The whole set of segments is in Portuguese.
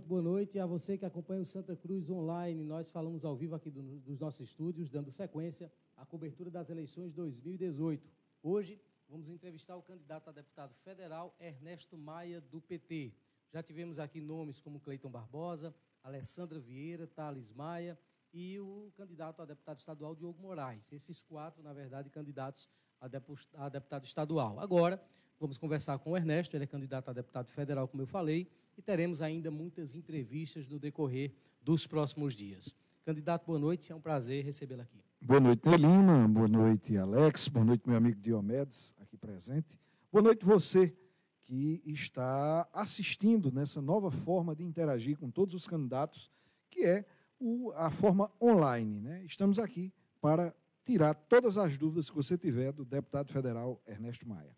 muito boa noite. E a você que acompanha o Santa Cruz Online, nós falamos ao vivo aqui dos nossos estúdios, dando sequência à cobertura das eleições 2018. Hoje, vamos entrevistar o candidato a deputado federal, Ernesto Maia, do PT. Já tivemos aqui nomes como Cleiton Barbosa, Alessandra Vieira, Thales Maia e o candidato a deputado estadual, Diogo Moraes. Esses quatro, na verdade, candidatos a deputado estadual. Agora, vamos conversar com o Ernesto, ele é candidato a deputado federal, como eu falei, e teremos ainda muitas entrevistas no decorrer dos próximos dias. Candidato, boa noite, é um prazer recebê-lo aqui. Boa noite, Nelina, boa noite, Alex, boa noite, meu amigo Diomedes, aqui presente. Boa noite você que está assistindo nessa nova forma de interagir com todos os candidatos, que é a forma online, né? Estamos aqui para tirar todas as dúvidas que você tiver do deputado federal Ernesto Maia.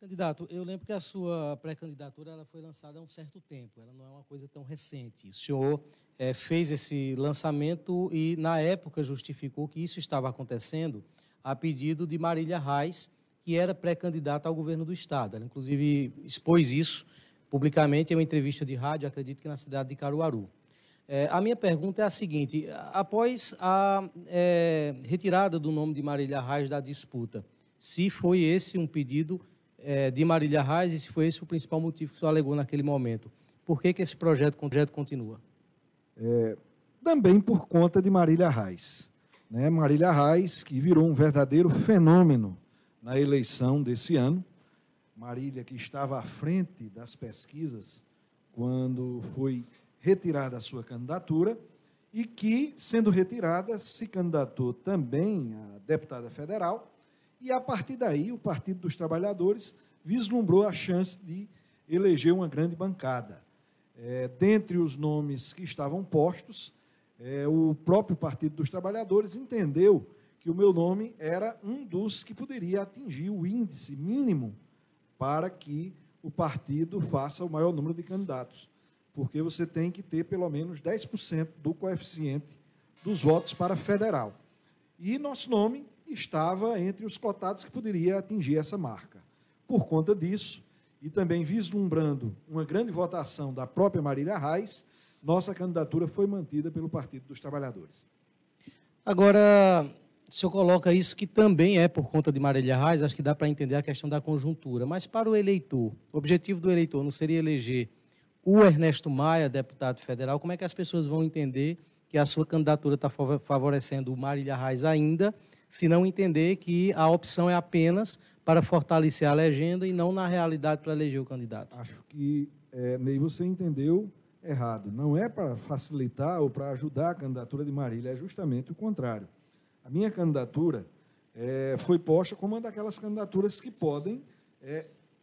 Candidato, eu lembro que a sua pré-candidatura ela foi lançada há um certo tempo, ela não é uma coisa tão recente. O senhor fez esse lançamento e, na época, justificou que isso estava acontecendo a pedido de Marília Reis, que era pré-candidata ao governo do Estado. Ela, inclusive, expôs isso publicamente em uma entrevista de rádio, acredito que na cidade de Caruaru. A minha pergunta é a seguinte: após a retirada do nome de Marília Reis da disputa, se foi esse um pedido de Marília Reis e se foi esse o principal motivo que o senhor alegou naquele momento, por que esse projeto continua? Também por conta de Marília Reis, né? Marília Reis, que virou um verdadeiro fenômeno na eleição desse ano. Marília, que estava à frente das pesquisas quando foi retirada a sua candidatura e que, sendo retirada, se candidatou também a deputada federal. E, a partir daí, o Partido dos Trabalhadores vislumbrou a chance de eleger uma grande bancada. Dentre os nomes que estavam postos, o próprio Partido dos Trabalhadores entendeu que o meu nome era um dos que poderia atingir o índice mínimo para que o partido faça o maior número de candidatos, porque você tem que ter pelo menos 10% do coeficiente dos votos para federal. E nosso nome estava entre os cotados que poderia atingir essa marca. Por conta disso, e também vislumbrando uma grande votação da própria Marília Reis, nossa candidatura foi mantida pelo Partido dos Trabalhadores. Agora, o senhor coloca isso que também é por conta de Marília Reis, acho que dá para entender a questão da conjuntura, mas para o eleitor, o objetivo do eleitor não seria eleger o Ernesto Maia, deputado federal? Como é que as pessoas vão entender que a sua candidatura está favorecendo o Marília Reis ainda, se não entender que a opção é apenas para fortalecer a legenda e não, na realidade, para eleger o candidato? Acho que, Ney, você entendeu errado. Não é para facilitar ou para ajudar a candidatura de Marília, é justamente o contrário. A minha candidatura foi posta como uma daquelas candidaturas que podem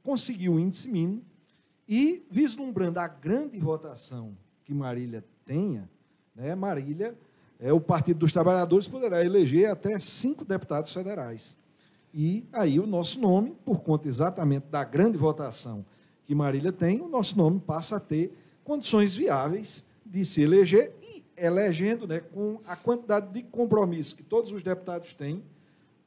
conseguir o índice mínimo e, vislumbrando a grande votação que Marília tenha, né, Marília, o Partido dos Trabalhadores poderá eleger até 5 deputados federais. E aí o nosso nome, por conta exatamente da grande votação que Marília tem, o nosso nome passa a ter condições viáveis de se eleger e, elegendo, né, com a quantidade de compromisso que todos os deputados têm,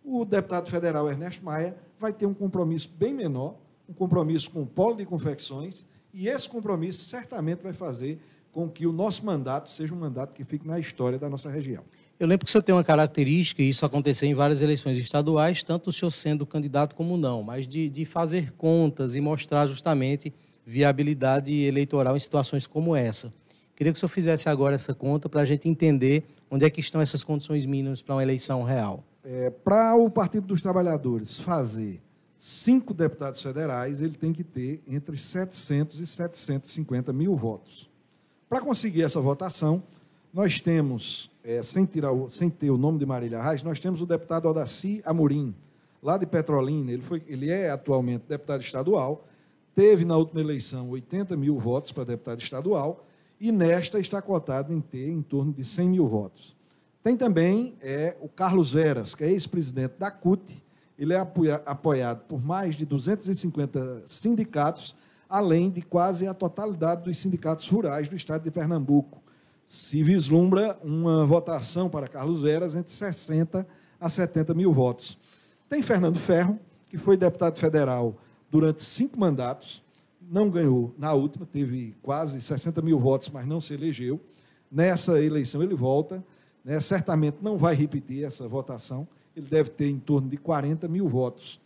o deputado federal Ernesto Maia vai ter um compromisso bem menor, um compromisso com o polo de confecções, e esse compromisso certamente vai fazer com que o nosso mandato seja um mandato que fique na história da nossa região. Eu lembro que o senhor tem uma característica, e isso aconteceu em várias eleições estaduais, tanto o senhor sendo candidato como não, mas de fazer contas e mostrar justamente viabilidade eleitoral em situações como essa. Queria que o senhor fizesse agora essa conta para a gente entender onde é que estão essas condições mínimas para uma eleição real. Para o Partido dos Trabalhadores fazer 5 deputados federais, ele tem que ter entre 700 e 750 mil votos. Para conseguir essa votação, nós temos, sem ter o nome de Marília Reis, nós temos o deputado Odaci Amorim, lá de Petrolina. Ele é atualmente deputado estadual, teve na última eleição 80 mil votos para deputado estadual e nesta está cotado em ter em torno de 100 mil votos. Tem também o Carlos Veras, que é ex-presidente da CUT. Ele é apoiado por mais de 250 sindicatos, além de quase a totalidade dos sindicatos rurais do estado de Pernambuco. Se vislumbra uma votação para Carlos Veras entre 60 a 70 mil votos. Tem Fernando Ferro, que foi deputado federal durante 5 mandatos, não ganhou na última, teve quase 60 mil votos, mas não se elegeu. Nessa eleição ele volta, né, certamente não vai repetir essa votação, ele deve ter em torno de 40 mil votos.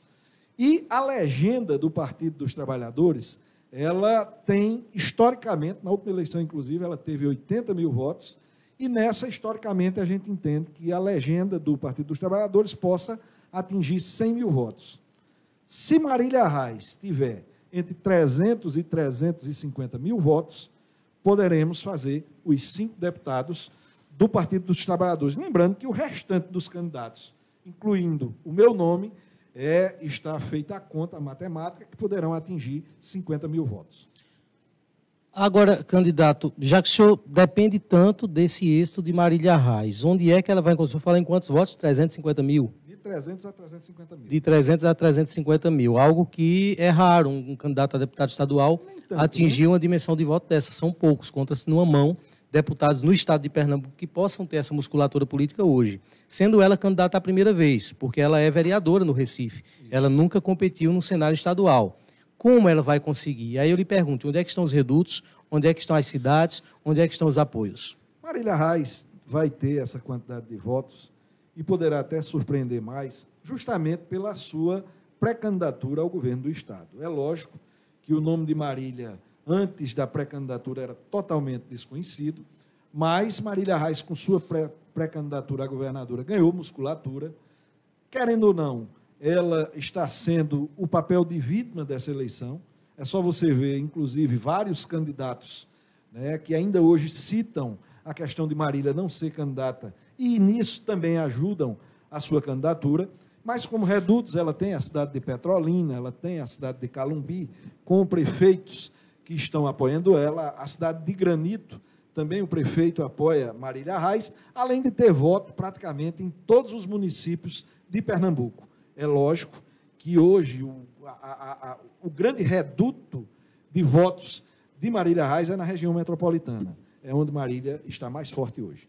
E a legenda do Partido dos Trabalhadores, ela tem, historicamente, na última eleição, inclusive, ela teve 80 mil votos, e nessa, historicamente, a gente entende que a legenda do Partido dos Trabalhadores possa atingir 100 mil votos. Se Marília Reis tiver entre 300 e 350 mil votos, poderemos fazer os 5 deputados do Partido dos Trabalhadores. Lembrando que o restante dos candidatos, incluindo o meu nome, está feita a conta, a matemática, que poderão atingir 50 mil votos. Agora, candidato, já que o senhor depende tanto desse êxito de Marília Reis, onde é que ela vai encontrar? O senhor fala em quantos votos? 350 mil? De 300 a 350 mil. De 300 a 350 mil, algo que é raro, um candidato a deputado estadual atingir uma dimensão de voto dessa. São poucos, conta-se numa mão, deputados no estado de Pernambuco que possam ter essa musculatura política hoje, sendo ela candidata a primeira vez, porque ela é vereadora no Recife, ela nunca competiu no cenário estadual. Como ela vai conseguir? Aí eu lhe pergunto, onde é que estão os redutos, onde é que estão as cidades, onde é que estão os apoios? Marília Reis vai ter essa quantidade de votos e poderá até surpreender mais, justamente pela sua pré-candidatura ao governo do Estado. É lógico que o nome de Marília, antes da pré-candidatura, era totalmente desconhecido, mas Marília Reis, com sua pré-candidatura à governadora, ganhou musculatura. Querendo ou não, ela está sendo o papel de vítima dessa eleição. É só você ver, inclusive, vários candidatos, né, que ainda hoje citam a questão de Marília não ser candidata, e nisso também ajudam a sua candidatura, mas como redutos, ela tem a cidade de Petrolina, ela tem a cidade de Calumbi, com prefeitos que estão apoiando ela, a cidade de Granito, também o prefeito apoia Marília Reis, além de ter voto praticamente em todos os municípios de Pernambuco. É lógico que hoje o grande reduto de votos de Marília Reis é na região metropolitana, é onde Marília está mais forte hoje.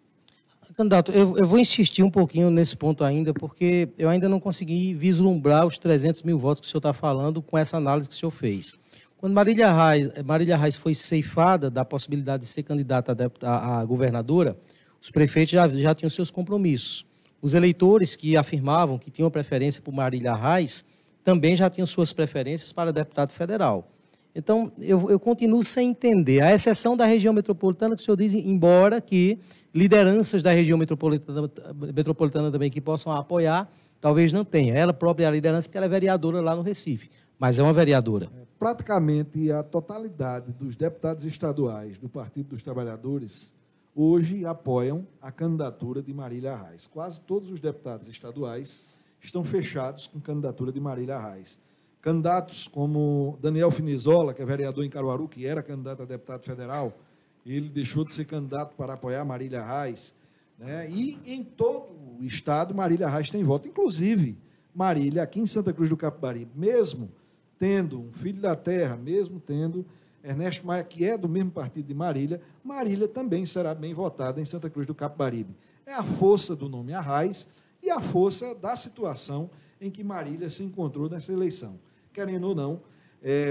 Candidato, eu vou insistir um pouquinho nesse ponto ainda, porque eu ainda não consegui vislumbrar os 300 mil votos que o senhor está falando com essa análise que o senhor fez. Quando Marília Reis foi ceifada da possibilidade de ser candidata a governadora, os prefeitos já tinham seus compromissos. Os eleitores que afirmavam que tinham preferência por Marília Reis também já tinham suas preferências para deputado federal. Então, eu continuo sem entender, à exceção da região metropolitana, que o senhor diz, embora que lideranças da região metropolitana também que possam apoiar, talvez não tenha. Ela própria é a liderança, porque ela é vereadora lá no Recife, mas é uma vereadora. Praticamente a totalidade dos deputados estaduais do Partido dos Trabalhadores hoje apoiam a candidatura de Marília Reis. Quase todos os deputados estaduais estão fechados com a candidatura de Marília Reis. Candidatos como Daniel Finizola, que é vereador em Caruaru, que era candidato a deputado federal, ele deixou de ser candidato para apoiar Marília Reis, né? E em todo o estado, Marília Reis tem voto. Inclusive, Marília, aqui em Santa Cruz do Capibaribe, mesmo tendo um filho da terra, mesmo tendo Ernesto Maia, que é do mesmo partido de Marília, Marília também será bem votada em Santa Cruz do Capibaribe. É a força do nome Arraes e a força da situação em que Marília se encontrou nessa eleição. Querendo ou não,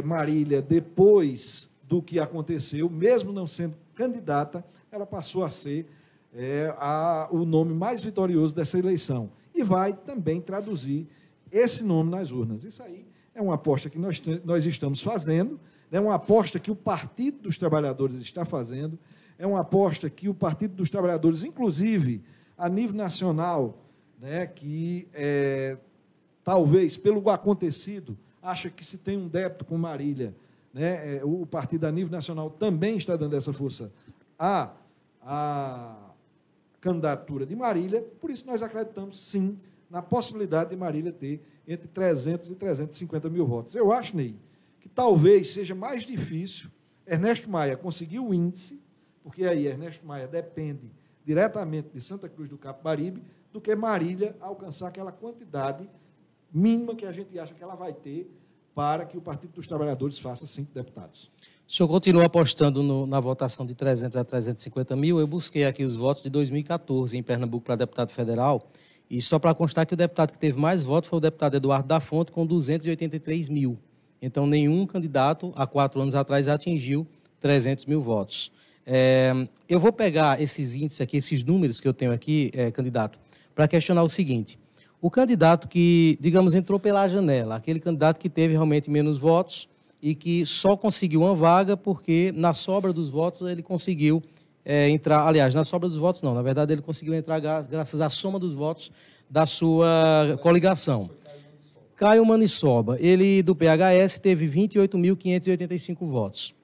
Marília, depois do que aconteceu, mesmo não sendo candidata, ela passou a ser o nome mais vitorioso dessa eleição. E vai também traduzir esse nome nas urnas. Isso aí é uma aposta que nós estamos fazendo, é uma aposta que o Partido dos Trabalhadores está fazendo, é uma aposta que o Partido dos Trabalhadores, inclusive, a nível nacional, né, que talvez, pelo acontecido, acha que se tem um débito com Marília, né, o partido a nível nacional também está dando essa força à candidatura de Marília, por isso nós acreditamos, sim, na possibilidade de Marília ter entre 300 e 350 mil votos. Eu acho, Ney, que talvez seja mais difícil Ernesto Maia conseguir o índice, porque aí Ernesto Maia depende diretamente de Santa Cruz do Capibaribe, do que Marília alcançar aquela quantidade mínima que a gente acha que ela vai ter para que o Partido dos Trabalhadores faça 5 deputados. O senhor continua apostando na votação de 300 a 350 mil. Eu busquei aqui os votos de 2014 em Pernambuco para deputado federal, e só para constar que o deputado que teve mais votos foi o deputado Eduardo da Fonte, com 283 mil. Então, nenhum candidato, há 4 anos atrás, atingiu 300 mil votos. Eu vou pegar esses índices aqui, esses números que eu tenho aqui, candidato, para questionar o seguinte. O candidato que, digamos, entrou pela janela, aquele candidato que teve realmente menos votos e que só conseguiu uma vaga porque, na sobra dos votos, ele conseguiu entrar... Aliás, na sobra dos votos, não. Na verdade, ele conseguiu entrar graças à soma dos votos da sua coligação. Caio Maniçoba, ele do PHS teve 28.585 votos.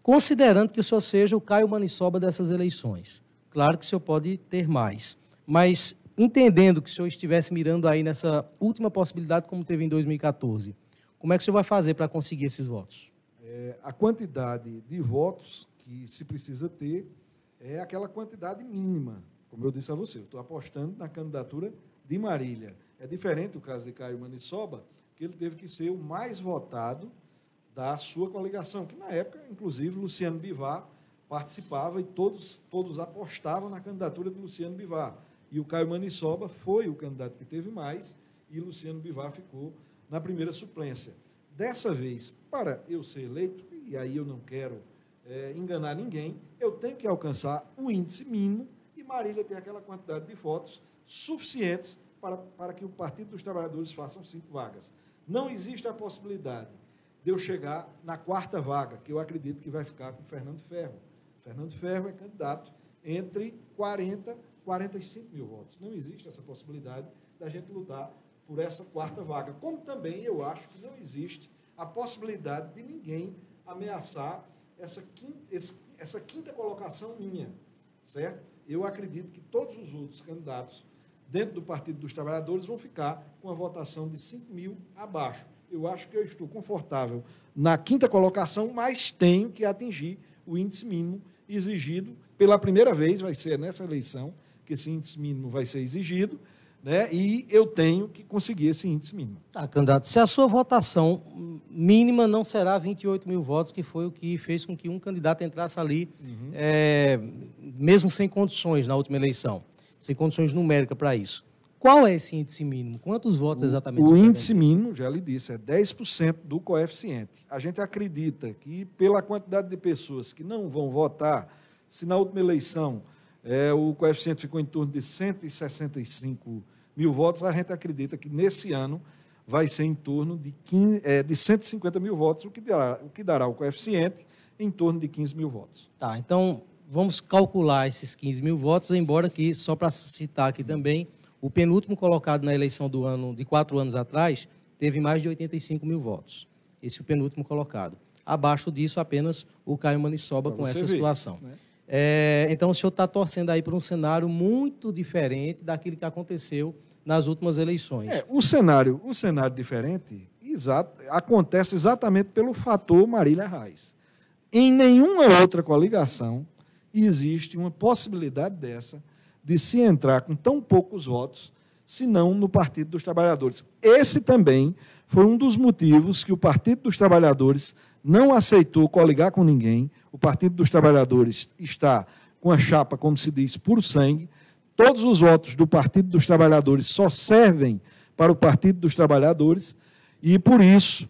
Considerando que o senhor seja o Caio Maniçoba dessas eleições, claro que o senhor pode ter mais, mas entendendo que o senhor estivesse mirando aí nessa última possibilidade, como teve em 2014, como é que o senhor vai fazer para conseguir esses votos? A quantidade de votos que se precisa ter é aquela quantidade mínima, como eu disse a você. Eu estou apostando na candidatura de Marília. É diferente o caso de Caio Maniçoba, que ele teve que ser o mais votado da sua coligação, que na época, inclusive, Luciano Bivar participava e todos apostavam na candidatura de Luciano Bivar. E o Caio Maniçoba foi o candidato que teve mais e Luciano Bivar ficou na primeira suplência. Dessa vez, para eu ser eleito, e aí eu não quero enganar ninguém, eu tenho que alcançar um índice mínimo e Marília tem aquela quantidade de votos suficientes para que o Partido dos Trabalhadores façam 5 vagas. Não existe a possibilidade de eu chegar na 4ª vaga, que eu acredito que vai ficar com Fernando Ferro. Fernando Ferro é candidato entre 40 e 45 mil votos. Não existe essa possibilidade da gente lutar por essa 4ª vaga. Como também eu acho que não existe a possibilidade de ninguém ameaçar essa quinta colocação minha, certo? Eu acredito que todos os outros candidatos dentro do Partido dos Trabalhadores vão ficar com a votação de 5 mil abaixo. Eu acho que eu estou confortável na 5ª colocação, mas tenho que atingir o índice mínimo exigido pela primeira vez, vai ser nessa eleição que esse índice mínimo vai ser exigido, né? E eu tenho que conseguir esse índice mínimo. Tá, candidato, se a sua votação mínima não será 28 mil votos, que foi o que fez com que um candidato entrasse ali, mesmo sem condições na última eleição, sem condições numéricas para isso. Qual é esse índice mínimo? Quantos votos exatamente? O índice mínimo, já lhe disse, é 10% do coeficiente. A gente acredita que, pela quantidade de pessoas que não vão votar, se na última eleição o coeficiente ficou em torno de 165 mil votos, a gente acredita que nesse ano vai ser em torno de 150 mil votos, o que dará o coeficiente em torno de 15 mil votos. Tá, então vamos calcular esses 15 mil votos, embora que, só para citar aqui também, o penúltimo colocado na eleição do ano de 4 anos atrás teve mais de 85 mil votos. Esse é o penúltimo colocado. Abaixo disso, apenas o Caio Maniçoba com essa situação. Né? Então, o senhor está torcendo aí para um cenário muito diferente daquilo que aconteceu nas últimas eleições. O cenário diferente acontece exatamente pelo fator Marília Reis. Em nenhuma outra coligação existe uma possibilidade dessa de se entrar com tão poucos votos, senão no Partido dos Trabalhadores. Esse também foi um dos motivos que o Partido dos Trabalhadores não aceitou coligar com ninguém. O Partido dos Trabalhadores está com a chapa, como se diz, puro sangue. Todos os votos do Partido dos Trabalhadores só servem para o Partido dos Trabalhadores e, por isso,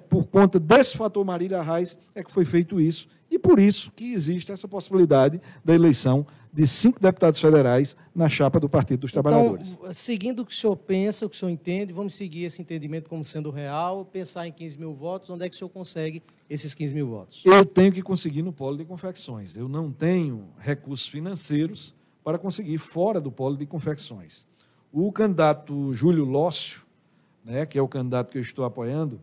por conta desse fator Marília Reis, é que foi feito isso e por isso que existe essa possibilidade da eleição de 5 deputados federais na chapa do Partido dos Trabalhadores. Então, seguindo o que o senhor pensa, o que o senhor entende, vamos seguir esse entendimento como sendo real, pensar em 15 mil votos, onde é que o senhor consegue esses 15 mil votos? Eu tenho que conseguir no polo de confecções. Eu não tenho recursos financeiros para conseguir fora do polo de confecções. O candidato Júlio Lócio, que é o candidato que eu estou apoiando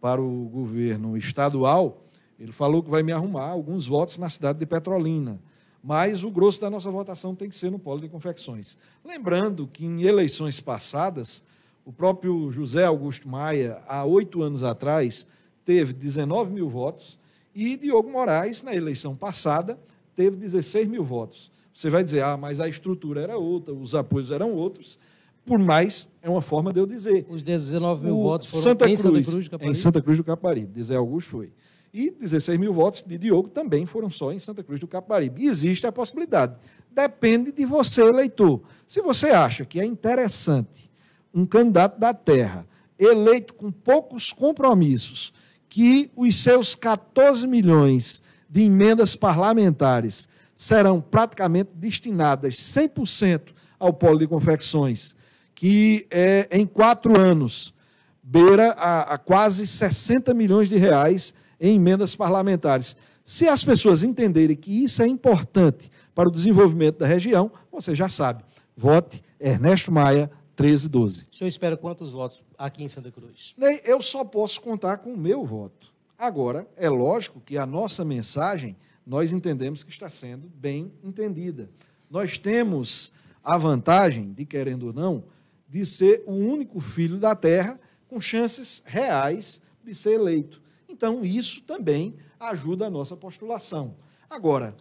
para o governo estadual, ele falou que vai me arrumar alguns votos na cidade de Petrolina, mas o grosso da nossa votação tem que ser no polo de confecções. Lembrando que em eleições passadas, o próprio José Augusto Maia, há 8 anos atrás, teve 19 mil votos e Diogo Moraes, na eleição passada, teve 16 mil votos. Você vai dizer, mas a estrutura era outra, os apoios eram outros, por mais, é uma forma de eu dizer. Os 19 mil votos foram em Santa Cruz do Caparibe? Em Santa Cruz do Caparibe, de Zé Augusto foi. E 16 mil votos de Diogo também foram só em Santa Cruz do Caparibe. E existe a possibilidade. Depende de você, eleitor. Se você acha que é interessante um candidato da terra, eleito com poucos compromissos, que os seus 14 milhões de emendas parlamentares serão praticamente destinadas 100% ao polo de confecções, que em 4 anos beira a quase 60 milhões de reais em emendas parlamentares. Se as pessoas entenderem que isso é importante para o desenvolvimento da região, você já sabe, vote Ernesto Maia, 1312. O senhor espera quantos votos aqui em Santa Cruz? Ney, eu só posso contar com o meu voto. Agora, é lógico que a nossa mensagem, nós entendemos que está sendo bem entendida. Nós temos a vantagem, de querendo ou não, de ser o único filho da terra com chances reais de ser eleito. Então, isso também ajuda a nossa postulação. Agora,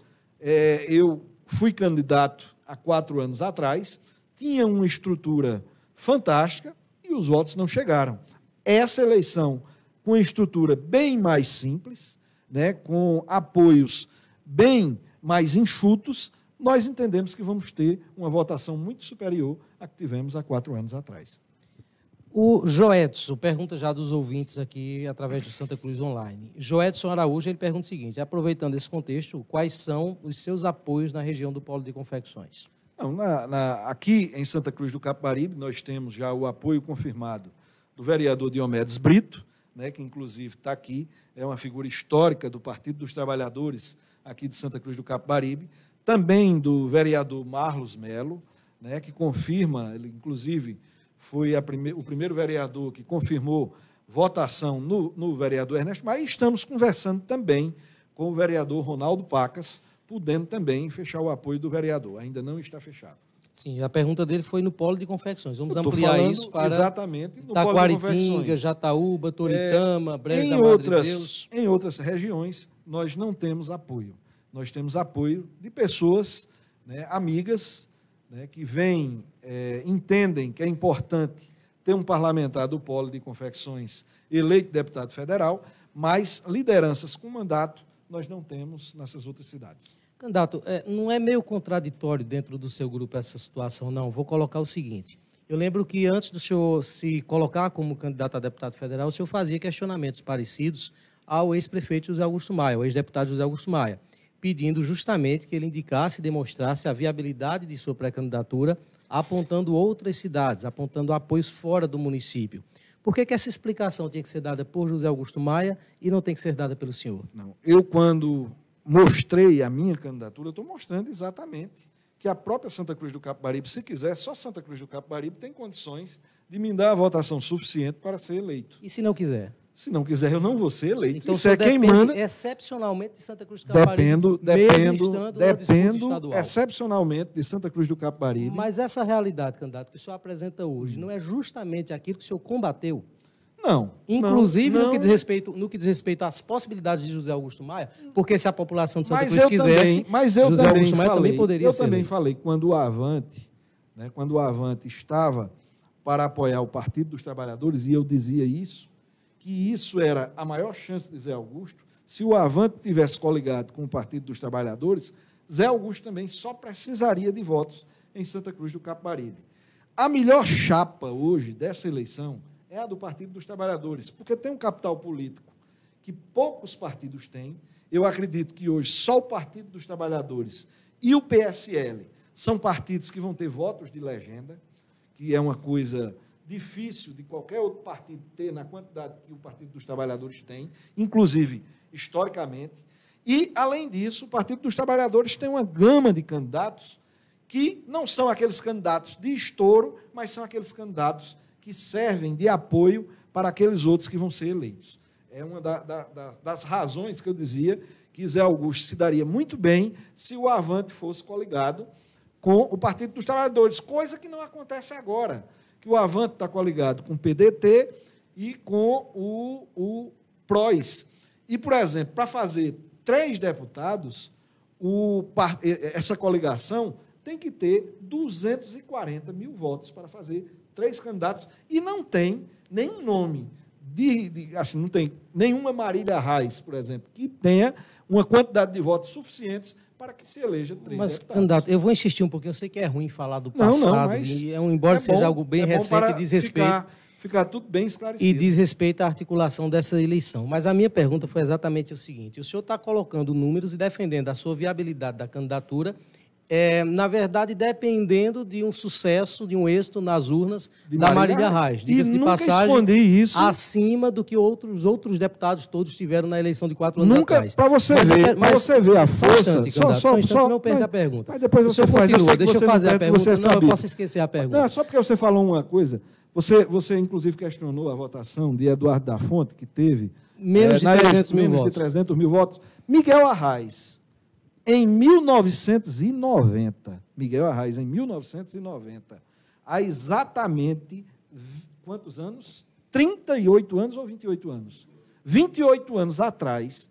eu fui candidato há 4 anos atrás, tinha uma estrutura fantástica e os votos não chegaram. Essa eleição, com uma estrutura bem mais simples, né, com apoios bem mais enxutos, nós entendemos que vamos ter uma votação muito superior à que tivemos há 4 anos atrás. O Joedson pergunta já dos ouvintes aqui através do Santa Cruz Online. Joedson Araújo, ele pergunta o seguinte, aproveitando esse contexto, quais são os seus apoios na região do Polo de Confecções? Não, aqui em Santa Cruz do Capibaribe, nós temos já o apoio confirmado do vereador Diomedes Brito, né, que inclusive está aqui, é uma figura histórica do Partido dos Trabalhadores aqui de Santa Cruz do Capibaribe, também do vereador Marlos Melo, né, que confirma, ele inclusive foi o primeiro vereador que confirmou votação no vereador Ernesto Maia, e estamos conversando também com o vereador Ronaldo Pacas, podendo também fechar o apoio do vereador. Ainda não está fechado. Sim, a pergunta dele foi no Polo de Confecções. Vamos ampliar isso para exatamente no Taquaritinga, Jataúba, Toritama, Brejo da Madre de Deus. Em outras regiões, nós não temos apoio. Nós temos apoio de pessoas, né, amigas, né, que vêm, entendem que é importante ter um parlamentar do Polo de Confecções eleito deputado federal, mas lideranças com mandato nós não temos nessas outras cidades. Candidato, não é meio contraditório dentro do seu grupo essa situação, não? Vou colocar o seguinte. Eu lembro que antes do senhor se colocar como candidato a deputado federal, o senhor fazia questionamentos parecidos ao ex-prefeito José Augusto Maia, ao ex-deputado José Augusto Maia, pedindo justamente que ele indicasse e demonstrasse a viabilidade de sua pré-candidatura, apontando outras cidades, apontando apoios fora do município. Por que essa explicação tinha que ser dada por José Augusto Maia e não tem que ser dada pelo senhor? Não, eu quando mostrei a minha candidatura, eu estou mostrando exatamente que a própria Santa Cruz do Capibaribe, se quiser, só Santa Cruz do Capibaribe tem condições de me dar a votação suficiente para ser eleito. E se não quiser? Se não quiser, eu não vou ser eleito. Então, isso é quem manda. Excepcionalmente de Santa Cruz do Capibaribe, Dependo excepcionalmente de Santa Cruz do Capibaribe. Mas essa realidade, candidato, que o senhor apresenta hoje, não é justamente aquilo que o senhor combateu? Não. Inclusive não. No que diz respeito às possibilidades de José Augusto Maia, porque se a população de Santa Cruz quisesse, José Augusto Maia também poderia ser. Eu também falei, quando o Avante estava para apoiar o Partido dos Trabalhadores, e eu dizia isso, que isso era a maior chance de Zé Augusto. Se o Avante tivesse coligado com o Partido dos Trabalhadores, Zé Augusto também só precisaria de votos em Santa Cruz do Capibaribe. A melhor chapa hoje dessa eleição é a do Partido dos Trabalhadores, porque tem um capital político que poucos partidos têm. Eu acredito que hoje só o Partido dos Trabalhadores e o PSL são partidos que vão ter votos de legenda, que é uma coisa difícil de qualquer outro partido ter na quantidade que o Partido dos Trabalhadores tem, inclusive historicamente. E, além disso, o Partido dos Trabalhadores tem uma gama de candidatos que não são aqueles candidatos de estouro, mas são aqueles candidatos que servem de apoio para aqueles outros que vão ser eleitos. É uma das razões que eu dizia que Zé Augusto se daria muito bem se o Avante fosse coligado com o Partido dos Trabalhadores, coisa que não acontece agora, que o Avante está coligado com o PDT e com o PROS. E, por exemplo, para fazer 3 deputados, essa coligação tem que ter 240 mil votos para fazer 3 candidatos, e não tem nenhum nome, assim, não tem nenhuma Marília Reis, por exemplo, que tenha uma quantidade de votos suficientes para que se eleja 3 deputados. Mas, candidato, eu vou insistir um pouquinho, eu sei que é ruim falar do passado, embora seja algo bem recente e diz respeito ficar tudo bem esclarecido. E diz respeito à articulação dessa eleição. Mas a minha pergunta foi exatamente o seguinte: o senhor está colocando números e defendendo a sua viabilidade da candidatura, na verdade, dependendo de um sucesso, de um êxito nas urnas da Marília Reis. Diga-se de passagem, isso. acima do que outros deputados todos tiveram na eleição de 4 anos atrás. Para você ver a força... Só um instante, não perca a pergunta. Mas depois você faz. Deixa eu fazer a pergunta. Não, eu posso esquecer a pergunta. Não, é só porque você falou uma coisa. Você inclusive, questionou a votação de Eduardo da Fonte, que teve... Menos de 300 mil votos. Miguel Arraes, em 1990, há exatamente, quantos anos? 38 anos ou 28 anos? 28 anos atrás,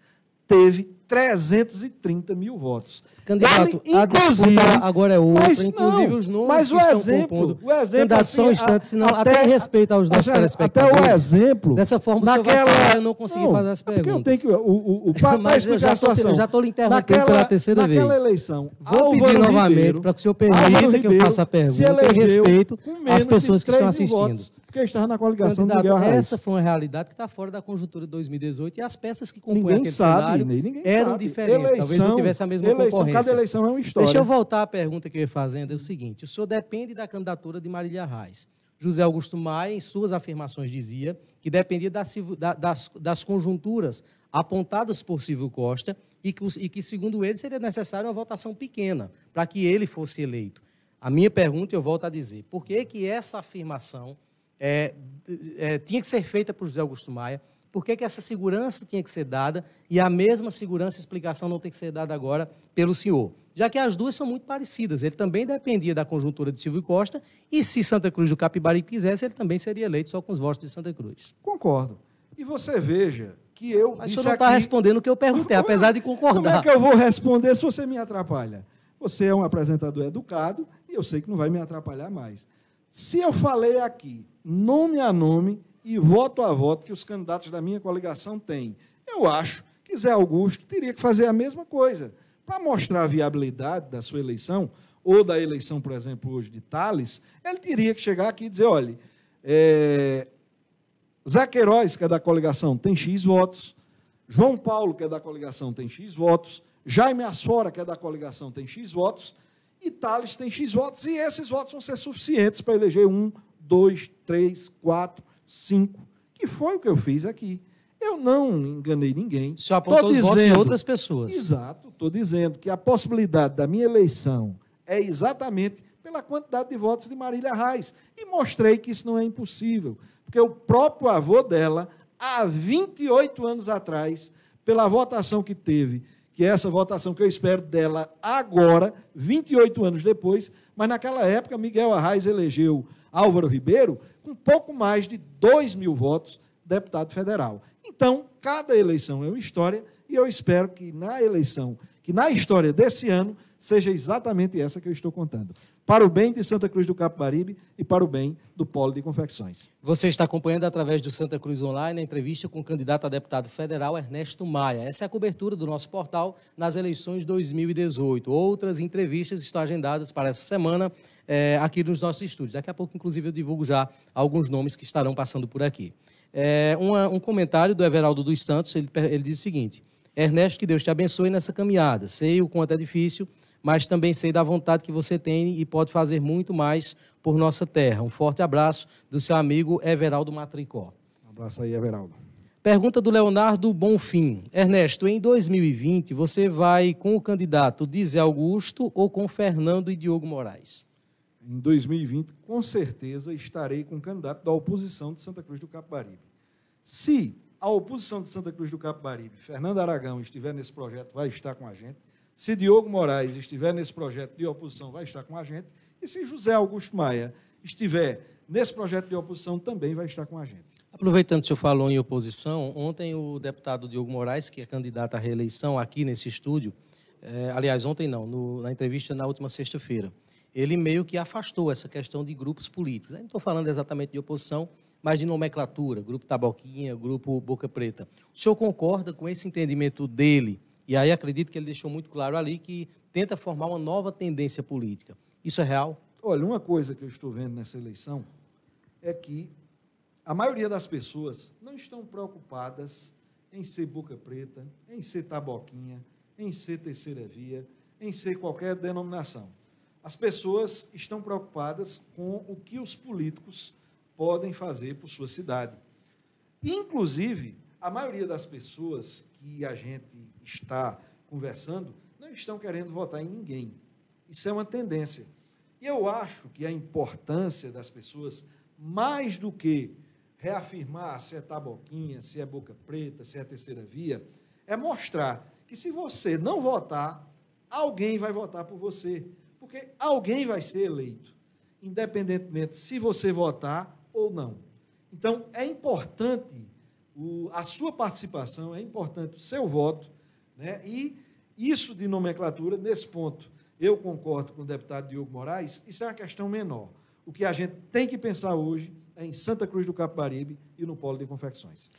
teve 330 mil votos. Candidato, a disputa agora é outra, inclusive os nomes que estão compondo. O exemplo, assim, só um instante, senão até respeito aos nossos telespectadores. Até o exemplo... Dessa forma, eu não consegui fazer as perguntas. Mas eu já estou lhe interrompendo pela terceira vez. Naquela eleição, vou pedir novamente para que o senhor permita que eu faça a pergunta em respeito às pessoas que estão assistindo. Porque estava na coligação do Miguel Arraes. Essa foi uma realidade que está fora da conjuntura de 2018 e as peças que compõem aquele cenário eram diferentes. Talvez não tivesse a mesma concorrência. Cada eleição é uma história. Deixa eu voltar à pergunta que eu ia fazendo. É o seguinte: o senhor depende da candidatura de Marília Reis. José Augusto Maia, em suas afirmações, dizia que dependia das conjunturas apontadas por Silvio Costa e que, segundo ele, seria necessária uma votação pequena para que ele fosse eleito. A minha pergunta, eu volto a dizer, por que essa afirmação tinha que ser feita por José Augusto Maia? Por que essa segurança tinha que ser dada e a mesma segurança e explicação não tem que ser dada agora pelo senhor? Já que as duas são muito parecidas. Ele também dependia da conjuntura de Silvio Costa e, se Santa Cruz do Capibaribe quisesse, ele também seria eleito só com os votos de Santa Cruz. Concordo. E você veja que eu... Mas o senhor não está respondendo o que eu perguntei, apesar de concordar. Como é que eu vou responder se você me atrapalha? Você é um apresentador educado e eu sei que não vai me atrapalhar mais. Se eu falei aqui, nome a nome e voto a voto, que os candidatos da minha coligação têm, eu acho que Zé Augusto teria que fazer a mesma coisa. Para mostrar a viabilidade da sua eleição, ou da eleição, por exemplo, hoje de Tales, ele teria que chegar aqui e dizer, olha, Zé Queiroz, que é da coligação, tem X votos, João Paulo, que é da coligação, tem X votos, Jaime Asfora, que é da coligação, tem X votos, e Tales tem X votos, e esses votos vão ser suficientes para eleger 1, 2, 3, 4, 5, que foi o que eu fiz aqui. Eu não enganei ninguém. Só apontou os votos de outras pessoas. Exato. Estou dizendo que a possibilidade da minha eleição é exatamente pela quantidade de votos de Marília Reis. E mostrei que isso não é impossível. Porque o próprio avô dela, há 28 anos atrás, pela votação que teve, que é essa votação que eu espero dela agora, 28 anos depois, mas naquela época Miguel Arraes elegeu Álvaro Ribeiro com pouco mais de 2.000 votos, deputado federal. Então, cada eleição é uma história, e eu espero que na eleição, que na história desse ano, seja exatamente essa que eu estou contando. Para o bem de Santa Cruz do Capibaribe e para o bem do Polo de Confecções. Você está acompanhando através do Santa Cruz Online a entrevista com o candidato a deputado federal Ernesto Maia. Essa é a cobertura do nosso portal nas eleições 2018. Outras entrevistas estão agendadas para essa semana aqui nos nossos estúdios. Daqui a pouco, inclusive, eu divulgo já alguns nomes que estarão passando por aqui. Um comentário do Everaldo dos Santos, ele diz o seguinte: Ernesto, que Deus te abençoe nessa caminhada. Sei o quanto é difícil, mas também sei da vontade que você tem e pode fazer muito mais por nossa terra. Um forte abraço do seu amigo Everaldo Matricó. Um abraço aí, Everaldo. Pergunta do Leonardo Bonfim. Ernesto, em 2020, você vai com o candidato de Zé Augusto ou com Fernando e Diogo Moraes? Em 2020, com certeza, estarei com o candidato da oposição de Santa Cruz do Capibaribe. Se a oposição de Santa Cruz do Capibaribe, Fernando Aragão, estiver nesse projeto, vai estar com a gente. Se Diogo Moraes estiver nesse projeto de oposição, vai estar com a gente. E se José Augusto Maia estiver nesse projeto de oposição, também vai estar com a gente. Aproveitando que o senhor falou em oposição, ontem o deputado Diogo Moraes, que é candidato à reeleição aqui nesse estúdio, aliás, ontem não, na entrevista na última sexta-feira, ele meio que afastou essa questão de grupos políticos. Eu não estou falando exatamente de oposição, mas de nomenclatura, grupo Taboquinha, grupo Boca Preta. O senhor concorda com esse entendimento dele? E aí acredito que ele deixou muito claro ali que tenta formar uma nova tendência política. Isso é real? Olha, uma coisa que eu estou vendo nessa eleição é que a maioria das pessoas não estão preocupadas em ser boca preta, em ser taboquinha, em ser terceira via, em ser qualquer denominação. As pessoas estão preocupadas com o que os políticos podem fazer por sua cidade. Inclusive, a maioria das pessoas que a gente está conversando não estão querendo votar em ninguém. Isso é uma tendência. E eu acho que a importância das pessoas, mais do que reafirmar se é taboquinha, se é boca preta, se é terceira via, é mostrar que se você não votar, alguém vai votar por você, porque alguém vai ser eleito, independentemente se você votar ou não. Então, é importante a sua participação, é importante o seu voto, né? E isso de nomenclatura, nesse ponto, eu concordo com o deputado Diogo Moraes, isso é uma questão menor. O que a gente tem que pensar hoje é em Santa Cruz do Capibaribe e no Polo de Confecções.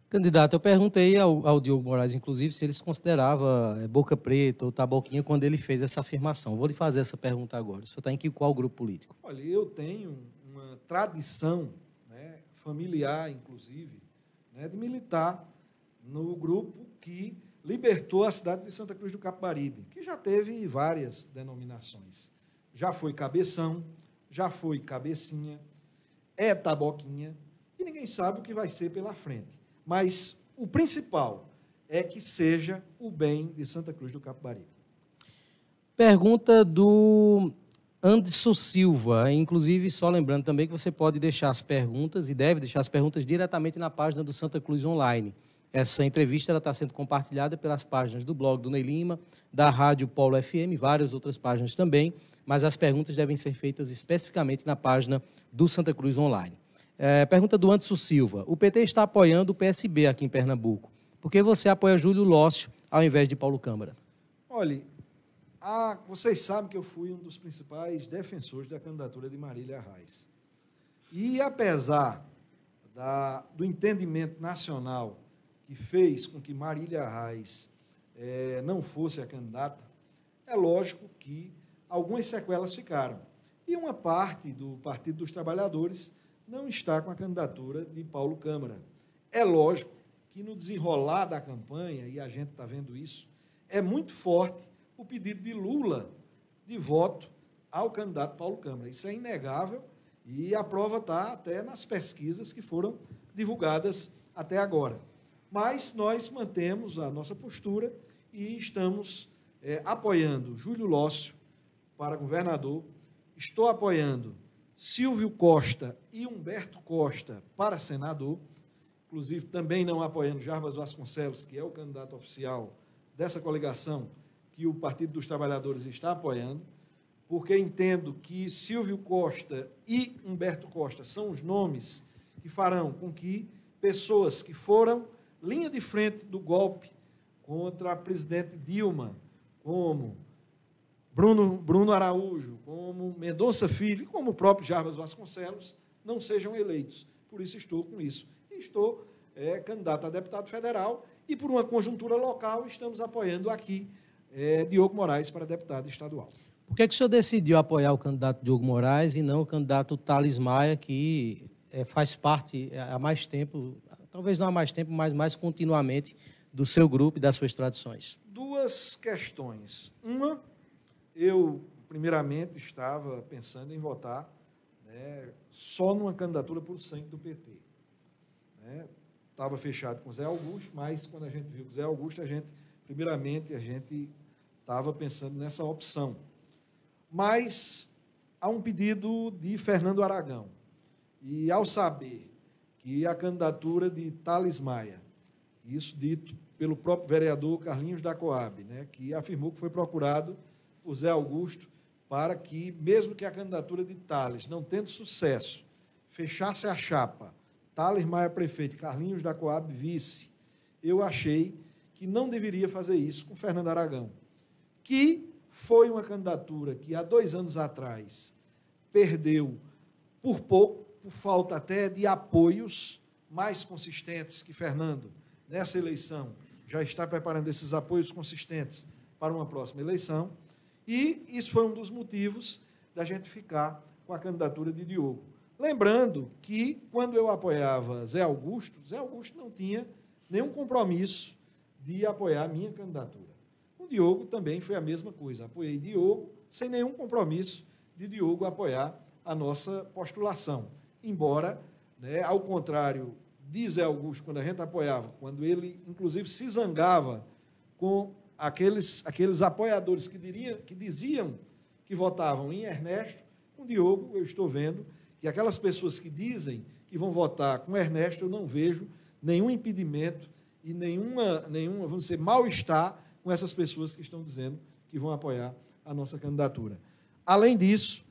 Candidato, eu perguntei ao Diogo Moraes, inclusive, se ele se considerava boca preta ou taboquinha quando ele fez essa afirmação. Vou lhe fazer essa pergunta agora. O senhor está em qual grupo político? Olha, eu tenho uma tradição, né, familiar, inclusive, né, de militar no grupo que libertou a cidade de Santa Cruz do Capibaribe, que já teve várias denominações. Já foi cabeção, já foi cabecinha, é taboquinha, e ninguém sabe o que vai ser pela frente. Mas o principal é que seja o bem de Santa Cruz do Capibaribe. Pergunta do Anderson Silva. Inclusive, só lembrando também que você pode deixar as perguntas e deve deixar as perguntas diretamente na página do Santa Cruz Online. Essa entrevista está sendo compartilhada pelas páginas do blog do Ney Lima, da Rádio Polo FM, várias outras páginas também, mas as perguntas devem ser feitas especificamente na página do Santa Cruz Online. Pergunta do Anderson Silva. O PT está apoiando o PSB aqui em Pernambuco. Por que você apoia Júlio Lócio ao invés de Paulo Câmara? Olha, vocês sabem que eu fui um dos principais defensores da candidatura de Marília Reis. E, apesar do entendimento nacional que fez com que Marília Reis não fosse a candidata, é lógico que algumas sequelas ficaram. E uma parte do Partido dos Trabalhadores não está com a candidatura de Paulo Câmara. É lógico que no desenrolar da campanha, e a gente está vendo isso, é muito forte o pedido de Lula de voto ao candidato Paulo Câmara. Isso é inegável e a prova está até nas pesquisas que foram divulgadas até agora. Mas nós mantemos a nossa postura e estamos apoiando Júlio Lócio para governador, estou apoiando Silvio Costa e Humberto Costa para senador, inclusive também não apoiando Jarbas Vasconcelos, que é o candidato oficial dessa coligação que o Partido dos Trabalhadores está apoiando, porque entendo que Silvio Costa e Humberto Costa são os nomes que farão com que pessoas que foram linha de frente do golpe contra a presidente Dilma, como Bruno Araújo, como Mendonça Filho e como o próprio Jarbas Vasconcelos, não sejam eleitos. Por isso estou com isso. E estou candidato a deputado federal e, por uma conjuntura local, estamos apoiando aqui Diogo Moraes para deputado estadual. Por que o senhor decidiu apoiar o candidato Diogo Moraes e não o candidato Thales Maia, que faz parte há mais tempo, talvez não há mais tempo, mas mais continuamente, do seu grupo e das suas tradições? Duas questões. Uma, eu, primeiramente, estava pensando em votar só numa candidatura por sangue do PT. Estava fechado com o Zé Augusto, mas quando a gente viu com o Zé Augusto, primeiramente, a gente estava pensando nessa opção. Mas há um pedido de Fernando Aragão. E, ao saber que a candidatura de Thales Maia, isso dito pelo próprio vereador Carlinhos da Coab, que afirmou que foi procurado por Zé Augusto para que, mesmo que a candidatura de Thales, não tendo sucesso, fechasse a chapa, Thales Maia prefeito e Carlinhos da Coab vice, eu achei que não deveria fazer isso com Fernando Aragão, que foi uma candidatura que, há 2 anos atrás, perdeu por pouco, por falta até de apoios mais consistentes que Fernando, nessa eleição, já está preparando esses apoios consistentes para uma próxima eleição, e isso foi um dos motivos da gente ficar com a candidatura de Diogo. Lembrando que, quando eu apoiava Zé Augusto não tinha nenhum compromisso de apoiar a minha candidatura. Com o Diogo também foi a mesma coisa. Apoiei Diogo sem nenhum compromisso de Diogo apoiar a nossa postulação. Embora, né, ao contrário de Zé Augusto, quando a gente apoiava, quando ele, inclusive, se zangava com aqueles apoiadores que diziam que votavam em Ernesto, com Diogo eu estou vendo que aquelas pessoas que dizem que vão votar com Ernesto, eu não vejo nenhum impedimento e nenhuma vamos dizer, mal-estar com essas pessoas que estão dizendo que vão apoiar a nossa candidatura. Além disso,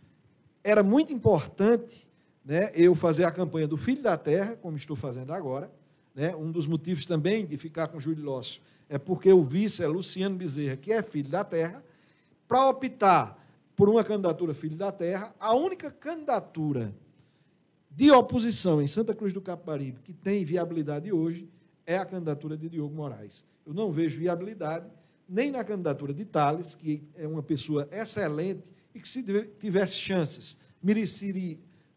era muito importante, né, eu fazer a campanha do Filho da Terra, como estou fazendo agora, né, um dos motivos também de ficar com Júlio Lócio é porque o vice é Luciano Bezerra, que é Filho da Terra, para optar por uma candidatura Filho da Terra, a única candidatura de oposição em Santa Cruz do Capibaribe que tem viabilidade hoje é a candidatura de Diogo Moraes. Eu não vejo viabilidade nem na candidatura de Thales, que é uma pessoa excelente e que, se tivesse chances,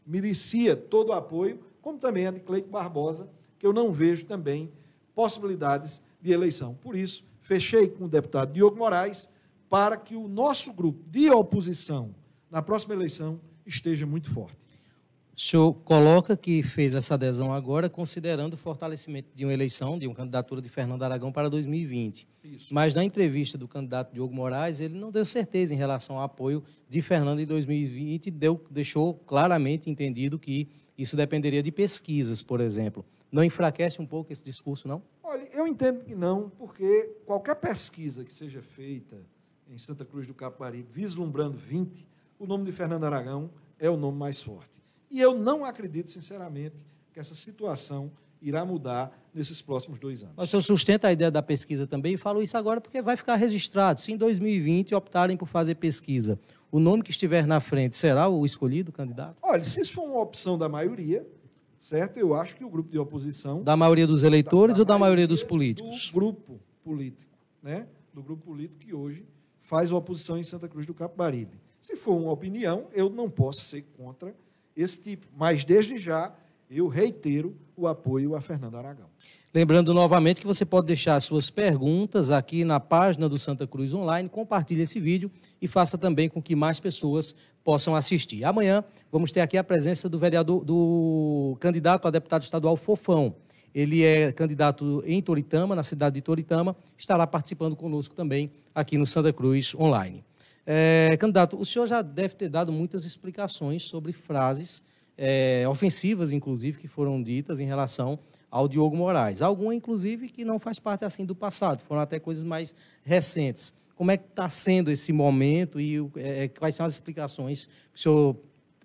merecia todo o apoio, como também a de Cleito Barbosa, que eu não vejo também possibilidades de eleição. Por isso, fechei com o deputado Diogo Moraes para que o nosso grupo de oposição na próxima eleição esteja muito forte. O senhor coloca que fez essa adesão agora, considerando o fortalecimento de uma eleição, de uma candidatura de Fernando Aragão para 2020. Isso. Mas, na entrevista do candidato Diogo Moraes, ele não deu certeza em relação ao apoio de Fernando em 2020 e deixou claramente entendido que isso dependeria de pesquisas, por exemplo. Não enfraquece um pouco esse discurso, não? Olha, eu entendo que não, porque qualquer pesquisa que seja feita em Santa Cruz do Capibaribe, vislumbrando 20, o nome de Fernando Aragão é o nome mais forte. E eu não acredito, sinceramente, que essa situação irá mudar nesses próximos 2 anos. Mas o senhor sustenta a ideia da pesquisa também, e falo isso agora porque vai ficar registrado. Se em 2020 optarem por fazer pesquisa, o nome que estiver na frente será o escolhido candidato? Olha, se isso for uma opção da maioria, certo? Eu acho que o grupo de oposição... Da maioria dos eleitores ou da maioria dos políticos? Do grupo político, né? Do grupo político que hoje faz oposição em Santa Cruz do Capibaribe. Se for uma opinião, eu não posso ser contra esse tipo. Mas, desde já, eu reitero o apoio a Fernando Aragão. Lembrando novamente que você pode deixar suas perguntas aqui na página do Santa Cruz Online, compartilhe esse vídeo e faça também com que mais pessoas possam assistir. Amanhã vamos ter aqui a presença do candidato a deputado estadual Fofão. Ele é candidato em Toritama, na cidade de Toritama, estará participando conosco também aqui no Santa Cruz Online. Candidato, o senhor já deve ter dado muitas explicações sobre frases ofensivas, inclusive, que foram ditas em relação ao Diogo Moraes. Alguma, inclusive, que não faz parte assim do passado, foram até coisas mais recentes. Como é que está sendo esse momento e quais são as explicações que o senhor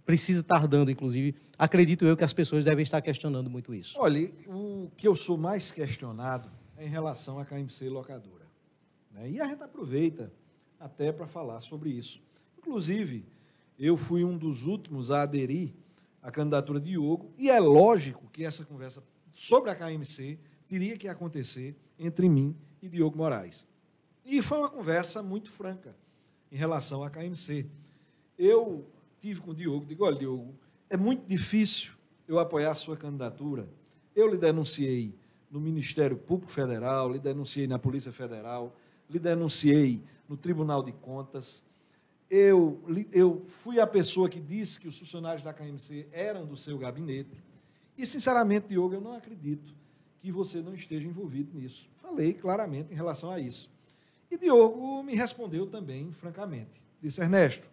precisa estar dando, inclusive? Acredito eu que as pessoas devem estar questionando muito isso. Olha, o que eu sou mais questionado é em relação à KMC Locadora, né? E a gente aproveita até para falar sobre isso. Inclusive, eu fui um dos últimos a aderir à candidatura de Diogo, e é lógico que essa conversa sobre a KMC teria que acontecer entre mim e Diogo Moraes. E foi uma conversa muito franca em relação à KMC. Eu tive com o Diogo, digo, olha, Diogo, é muito difícil eu apoiar a sua candidatura. Eu lhe denunciei no Ministério Público Federal, lhe denunciei na Polícia Federal, lhe denunciei no Tribunal de Contas. Eu fui a pessoa que disse que os funcionários da KMC eram do seu gabinete. E, sinceramente, Diogo, eu não acredito que você não esteja envolvido nisso. Falei claramente em relação a isso. E Diogo me respondeu também, francamente. Disse, Ernesto,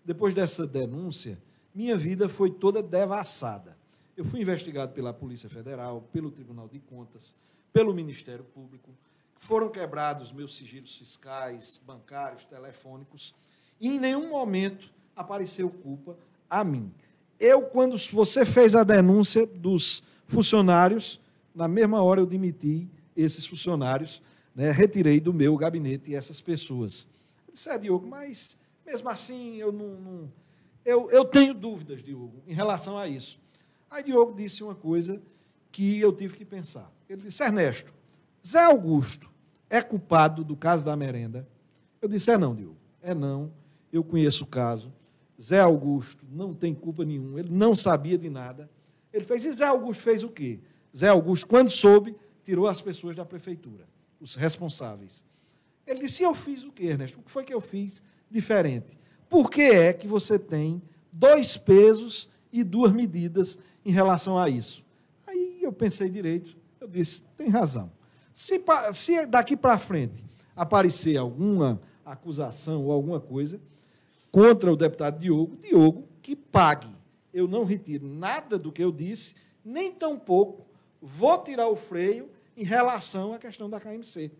depois dessa denúncia, minha vida foi toda devassada. Eu fui investigado pela Polícia Federal, pelo Tribunal de Contas, pelo Ministério Público, foram quebrados meus sigilos fiscais, bancários, telefônicos, e em nenhum momento apareceu culpa a mim. Quando você fez a denúncia dos funcionários, na mesma hora eu demiti esses funcionários, né, retirei do meu gabinete essas pessoas. Eu disse, Diogo, mas mesmo assim eu tenho dúvidas, Diogo, em relação a isso. Aí Diogo disse uma coisa que eu tive que pensar. Ele disse, Ernesto, Zé Augusto é culpado do caso da merenda? Eu disse, não, Diogo, não, eu conheço o caso, Zé Augusto não tem culpa nenhuma, ele não sabia de nada. Ele fez, e Zé Augusto fez o quê? Zé Augusto, quando soube, tirou as pessoas da prefeitura, os responsáveis. Ele disse, eu fiz o quê, Ernesto? O que foi que eu fiz diferente? Por que é que você tem 2 pesos e 2 medidas em relação a isso? Aí eu pensei direito, eu disse, tem razão. Se daqui para frente aparecer alguma acusação ou alguma coisa contra o deputado Diogo, que pague. Eu não retiro nada do que eu disse, nem tampouco vou tirar o freio em relação à questão da KMC.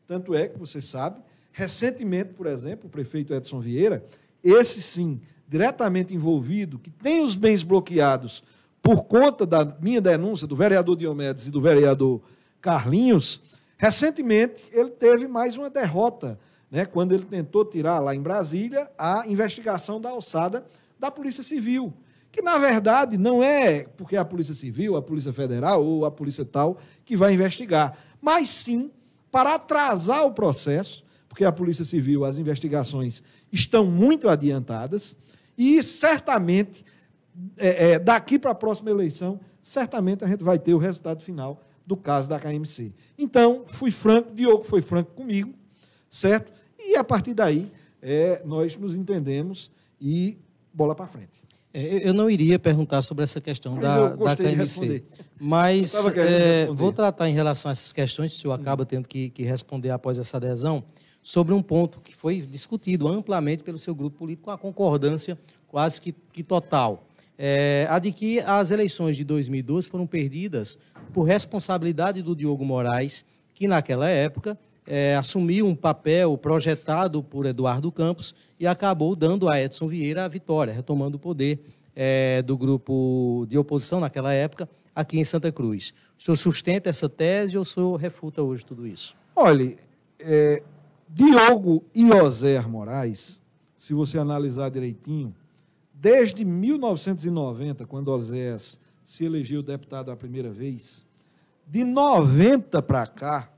Tanto é que, você sabe, recentemente, por exemplo, o prefeito Edson Vieira, esse sim, diretamente envolvido, que tem os bens bloqueados por conta da minha denúncia, do vereador Diomedes e do vereador Carlinhos, recentemente ele teve mais uma derrota, né, quando ele tentou tirar lá em Brasília a investigação da alçada da Polícia Civil, que, na verdade, não é porque a Polícia Civil, a Polícia Federal ou a Polícia tal que vai investigar, mas sim para atrasar o processo, porque a Polícia Civil, as investigações estão muito adiantadas e, certamente, daqui para a próxima eleição, certamente a gente vai ter o resultado final do caso da KMC. Então, fui franco, Diogo foi franco comigo, certo? E, a partir daí, nós nos entendemos e bola para frente. Eu não iria perguntar sobre essa questão da KMC, mas vou tratar em relação a essas questões, se o senhor acaba tendo que responder após essa adesão, sobre um ponto que foi discutido amplamente pelo seu grupo político, com a concordância quase que total. A de que as eleições de 2012 foram perdidas por responsabilidade do Diogo Moraes, que naquela época assumiu um papel projetado por Eduardo Campos e acabou dando a Edson Vieira a vitória, retomando o poder do grupo de oposição naquela época, aqui em Santa Cruz. O senhor sustenta essa tese ou o senhor refuta hoje tudo isso? Olha, Diogo e Oséias Moraes, se você analisar direitinho, desde 1990, quando Oséias se elegeu deputado a primeira vez, de 90 para cá,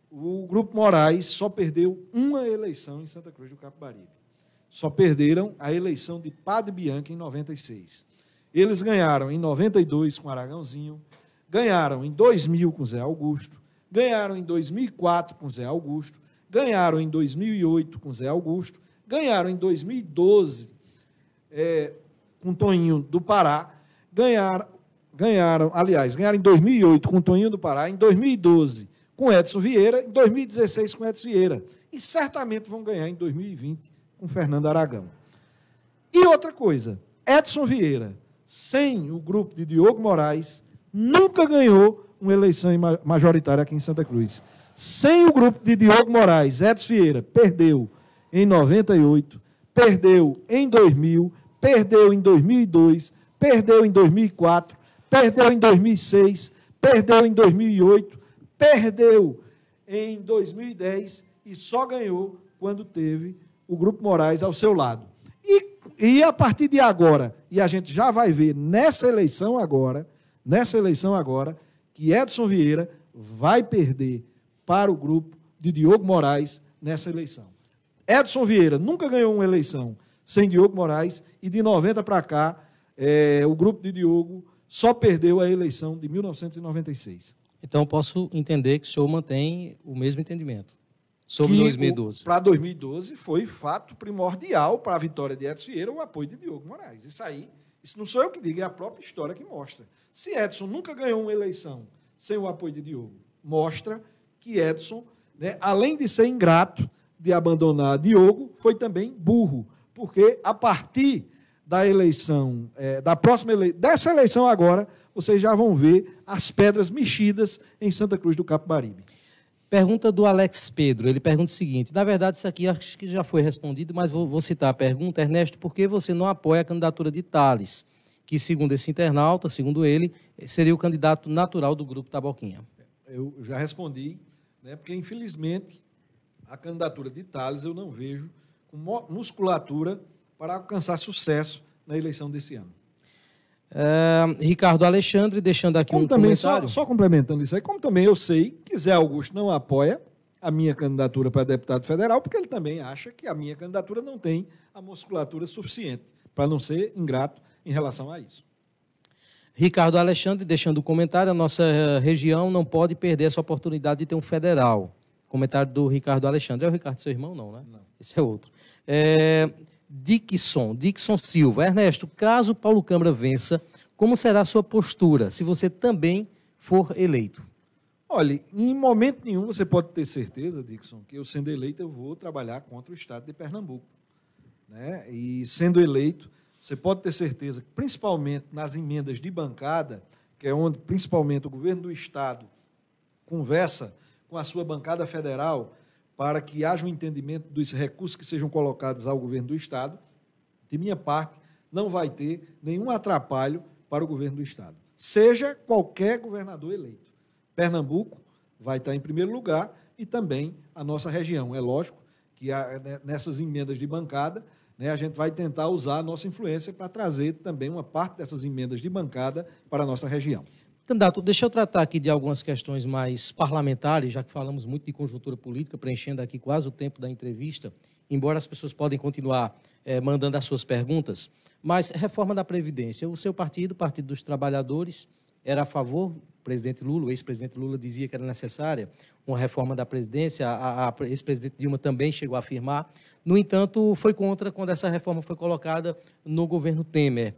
o Grupo Moraes só perdeu uma eleição em Santa Cruz do Capibaribe. Só perderam a eleição de Padre Bianchi em 96. Eles ganharam em 92 com Aragãozinho, ganharam em 2000 com Zé Augusto, ganharam em 2004 com Zé Augusto, ganharam em 2008 com Zé Augusto, ganharam em 2012 com Toninho do Pará, ganharam em 2008 com Toninho do Pará, em 2012 com Edson Vieira, em 2016 com Edson Vieira. E certamente vão ganhar em 2020 com Fernando Aragão. E outra coisa, Edson Vieira, sem o grupo de Diogo Moraes, nunca ganhou uma eleição majoritária aqui em Santa Cruz. Sem o grupo de Diogo Moraes, Edson Vieira perdeu em 98, perdeu em 2000, perdeu em 2002, perdeu em 2004, perdeu em 2006, perdeu em 2008, perdeu em 2010 e só ganhou quando teve o Grupo Moraes ao seu lado. E a partir de agora, e a gente já vai ver nessa eleição agora, que Edson Vieira vai perder para o grupo de Diogo Moraes nessa eleição. Edson Vieira nunca ganhou uma eleição sem Diogo Moraes e de 90 para cá, o grupo de Diogo só perdeu a eleição de 1996. Então, posso entender que o senhor mantém o mesmo entendimento sobre 2012. Para 2012 foi fato primordial para a vitória de Edson Vieira o apoio de Diogo Moraes. Isso não sou eu que digo, é a própria história que mostra. Se Edson nunca ganhou uma eleição sem o apoio de Diogo, mostra que Edson, né, além de ser ingrato de abandonar Diogo, foi também burro, porque a partir da eleição, dessa eleição agora, vocês já vão ver as pedras mexidas em Santa Cruz do Capibaribe. Pergunta do Alex Pedro. Ele pergunta o seguinte: na verdade, isso aqui acho que já foi respondido, mas vou citar a pergunta. Ernesto, por que você não apoia a candidatura de Thales, que, segundo esse internauta, segundo ele, seria o candidato natural do Grupo Taboquinha? Eu já respondi, né, porque, infelizmente, a candidatura de Thales eu não vejo com musculatura para alcançar sucesso na eleição desse ano. Ricardo Alexandre, deixando aqui um comentário. Só complementando isso aí, como também eu sei que Zé Augusto não apoia a minha candidatura para deputado federal, porque ele também acha que a minha candidatura não tem a musculatura suficiente para não ser ingrato em relação a isso. Ricardo Alexandre, deixando o comentário, a nossa região não pode perder essa oportunidade de ter um federal. Comentário do Ricardo Alexandre. É o Ricardo, seu irmão, não, né? Não. Esse é outro. Dixon Silva. Ernesto, caso Paulo Câmara vença, como será a sua postura, se você também for eleito? Olha, em momento nenhum você pode ter certeza, Dixon, que eu sendo eleito eu vou trabalhar contra o Estado de Pernambuco, né? E sendo eleito, você pode ter certeza que, principalmente nas emendas de bancada, que é onde principalmente o governo do Estado conversa com a sua bancada federal para que haja um entendimento dos recursos que sejam colocados ao governo do Estado, de minha parte, não vai ter nenhum atrapalho para o governo do Estado, seja qualquer governador eleito. Pernambuco vai estar em primeiro lugar e também a nossa região. É lógico que nessas emendas de bancada, né, a gente vai tentar usar a nossa influência para trazer também uma parte dessas emendas de bancada para a nossa região. Candidato, deixa eu tratar aqui de algumas questões mais parlamentares, já que falamos muito de conjuntura política, preenchendo aqui quase o tempo da entrevista, embora as pessoas podem continuar mandando as suas perguntas, mas reforma da Previdência. O seu partido, o Partido dos Trabalhadores, era a favor? O presidente Lula, o ex-presidente Lula dizia que era necessária uma reforma da Previdência, a ex-presidente Dilma também chegou a afirmar. No entanto, foi contra quando essa reforma foi colocada no governo Temer.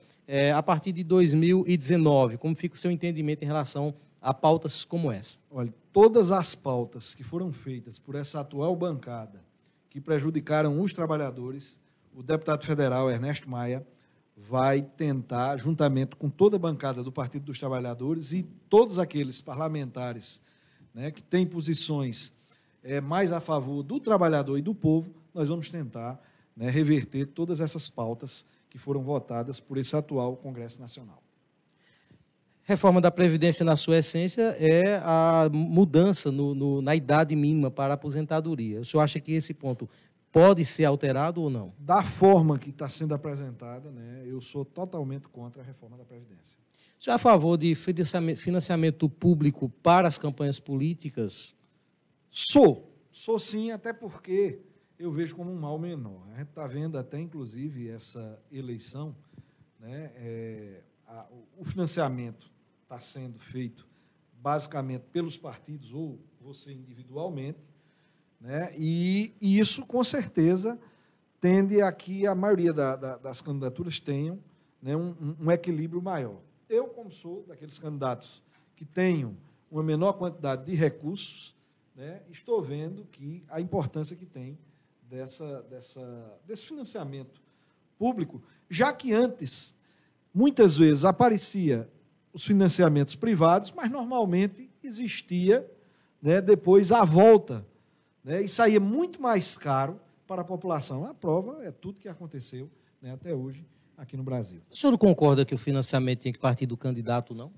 A partir de 2019, como fica o seu entendimento em relação a pautas como essa? Olha, todas as pautas que foram feitas por essa atual bancada, que prejudicaram os trabalhadores, o deputado federal Ernesto Maia vai tentar, juntamente com toda a bancada do Partido dos Trabalhadores e todos aqueles parlamentares, né, que têm posições mais a favor do trabalhador e do povo, nós vamos tentar, né, reverter todas essas pautas que foram votadas por esse atual Congresso Nacional. Reforma da Previdência, na sua essência, é a mudança na idade mínima para a aposentadoria. O senhor acha que esse ponto pode ser alterado ou não? Da forma que está sendo apresentada, né, eu sou totalmente contra a reforma da Previdência. O senhor é a favor de financiamento público para as campanhas políticas? Sou sim, até porque eu vejo como um mal menor. A gente está vendo até, inclusive, essa eleição, né, o financiamento está sendo feito basicamente pelos partidos ou você individualmente, né, e isso, com certeza, tende a que a maioria das candidaturas tenham, né, um equilíbrio maior. Eu, como sou daqueles candidatos que tenham uma menor quantidade de recursos, né, estou vendo que a importância que tem desse financiamento público, já que antes, muitas vezes, aparecia os financiamentos privados, mas normalmente existia, né, depois a volta, né, e saía muito mais caro para a população. A prova é tudo que aconteceu, né, até hoje aqui no Brasil. O senhor concorda que o financiamento tem que partir do candidato, não?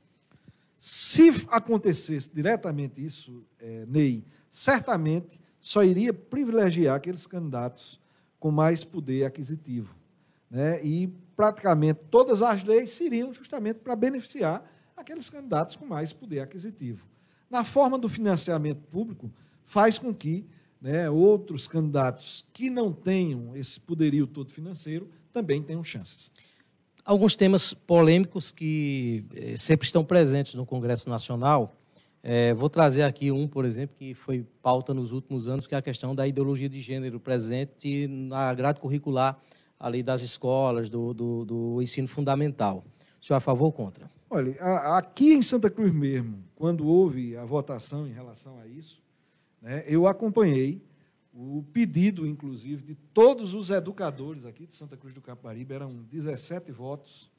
Se acontecesse diretamente isso, Ney, certamente só iria privilegiar aqueles candidatos com mais poder aquisitivo, né? E praticamente todas as leis seriam justamente para beneficiar aqueles candidatos com mais poder aquisitivo. Na forma do financiamento público, faz com que, né, outros candidatos que não tenham esse poderio todo financeiro também tenham chances. Alguns temas polêmicos que sempre estão presentes no Congresso Nacional. Vou trazer aqui um, por exemplo, que foi pauta nos últimos anos, que é a questão da ideologia de gênero presente na grade curricular ali das escolas, do ensino fundamental. O senhor é a favor ou contra? Olha, aqui em Santa Cruz mesmo, quando houve a votação em relação a isso, né, eu acompanhei o pedido, inclusive, de todos os educadores aqui de Santa Cruz do Capibaribe, eram 17 votos,